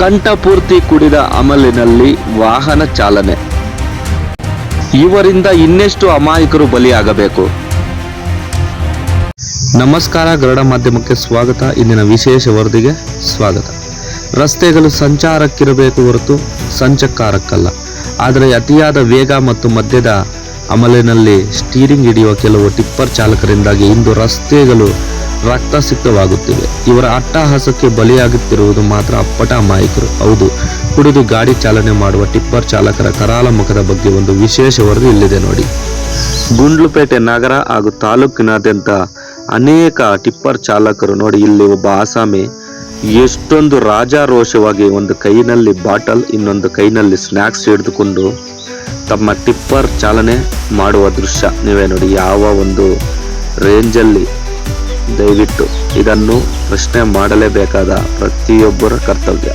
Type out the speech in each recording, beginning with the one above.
ಕಂಠಪೂರ್ತಿ ಕುಡಿದ ಅಮಲಿನಲ್ಲಿ ವಾಹನ ಚಾಲನೆ. ಇವರಿಂದ ಇನ್ನೆಷ್ಟು ಅಮಾಯಕರು ಬಲಿಯಾಗಬೇಕು? ನಮಸ್ಕಾರ, ಗರುಡ ಮಾಧ್ಯಮಕ್ಕೆ ಸ್ವಾಗತ. ಇಂದಿನ ವಿಶೇಷ ವರದಿಗೆ ಸ್ವಾಗತ. ರಸ್ತೆಗಳು ಸಂಚಾರಕ್ಕಿರಬೇಕು ಹೊರತು ಸಂಚಕಾರಕ್ಕಲ್ಲ. ಆದರೆ ಅತಿಯಾದ ವೇಗ ಮತ್ತು ಮದ್ಯದ ಅಮಲಿನಲ್ಲಿ ಸ್ಟೀರಿಂಗ್ ಹಿಡಿಯುವ ಕೆಲವು ಟಿಪ್ಪರ್ ಚಾಲಕರಿಂದಾಗಿ ಇಂದು ರಸ್ತೆಗಳು ರಕ್ತಸಿಕ್ತವಾಗುತ್ತಿವೆ. ಇವರ ಅಟ್ಟಹಾಸಕ್ಕೆ ಬಲಿಯಾಗುತ್ತಿರುವುದು ಮಾತ್ರ ಅಪ್ಪಟ ಅಮಾಯಕರು. ಹೌದು, ಕುಡಿದು ಗಾಡಿ ಚಾಲನೆ ಮಾಡುವ ಟಿಪ್ಪರ್ ಚಾಲಕರ ಕರಾಳ ಮುಖದ ಬಗ್ಗೆ ಒಂದು ವಿಶೇಷ ವರದಿ ಇಲ್ಲಿದೆ ನೋಡಿ. ಗುಂಡ್ಲುಪೇಟೆ ನಗರ ಹಾಗೂ ತಾಲೂಕಿನಾದ್ಯಂತ ಅನೇಕ ಟಿಪ್ಪರ್ ಚಾಲಕರು ನೋಡಿ. ಇಲ್ಲಿ ಒಬ್ಬ ಆಸಾಮಿ ಎಷ್ಟೊಂದು ರಾಜಾರೋಷವಾಗಿ ಒಂದು ಕೈನಲ್ಲಿ ಬಾಟಲ್, ಇನ್ನೊಂದು ಕೈನಲ್ಲಿ ಸ್ನ್ಯಾಕ್ಸ್ ಹಿಡಿದುಕೊಂಡು ತಮ್ಮ ಟಿಪ್ಪರ್ ಚಾಲನೆ ಮಾಡುವ ದೃಶ್ಯ ನೀವೇ ನೋಡಿ. ಯಾವ ಒಂದು ರೇಂಜಲ್ಲಿ, ದಯವಿಟ್ಟು ಇದನ್ನು ಪ್ರಶ್ನೆ ಮಾಡಲೇಬೇಕಾದ ಪ್ರತಿಯೊಬ್ಬರ ಕರ್ತವ್ಯ.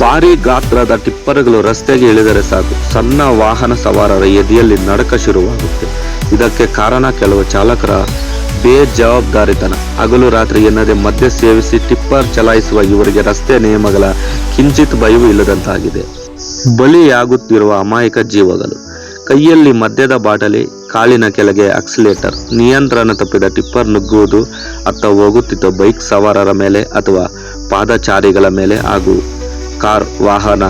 ಭಾರಿ ಗಾತ್ರದ ಟಿಪ್ಪರ್ಗಳು ರಸ್ತೆಗೆ ಇಳಿದರೆ ಸಾಕು, ಸಣ್ಣ ವಾಹನ ಸವಾರರ ಎದೆಯಲ್ಲಿ ನಡಕ ಶುರುವಾಗುತ್ತೆ. ಇದಕ್ಕೆ ಕಾರಣ ಕೆಲವು ಚಾಲಕರ ಬೇಜವಾಬ್ದಾರಿತನ. ಹಗಲು ರಾತ್ರಿ ಎನ್ನದೆ ಮದ್ಯ ಸೇವಿಸಿ ಟಿಪ್ಪರ್ ಚಲಾಯಿಸುವ ಇವರಿಗೆ ರಸ್ತೆ ನಿಯಮಗಳ ಕಿಂಚಿತ್ ಭಯವೂ ಇಲ್ಲದಂತಾಗಿದೆ. ಬಲಿಯಾಗುತ್ತಿರುವ ಅಮಾಯಕ ಜೀವಗಳು. ಕೈಯಲ್ಲಿ ಮದ್ಯದ ಬಾಟಲಿ, ಕಾಲಿನ ಕೆಳಗೆ ಆಕ್ಸಿಲೇಟರ್. ನಿಯಂತ್ರಣ ತಪ್ಪಿದ ಟಿಪ್ಪರ್ ನುಗ್ಗುವುದು ಅತ್ತ ಹೋಗುತ್ತಿದ್ದ ಬೈಕ್ ಸವಾರರ ಮೇಲೆ ಅಥವಾ ಪಾದಚಾರಿಗಳ ಮೇಲೆ ಹಾಗೂ ಕಾರ್ ವಾಹನ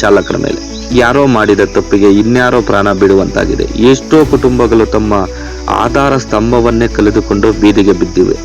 ಚಾಲಕರ ಮೇಲೆ. ಯಾರೋ ಮಾಡಿದ ತಪ್ಪಿಗೆ ಇನ್ಯಾರೋ ಪ್ರಾಣ ಬಿಡುವಂತಾಗಿದೆ. ಎಷ್ಟೋ ಕುಟುಂಬಗಳು ತಮ್ಮ ಆಧಾರ ಸ್ತಂಭವನ್ನೇ ಕಳೆದುಕೊಂಡು ಬೀದಿಗೆ ಬಿದ್ದಿವೆ.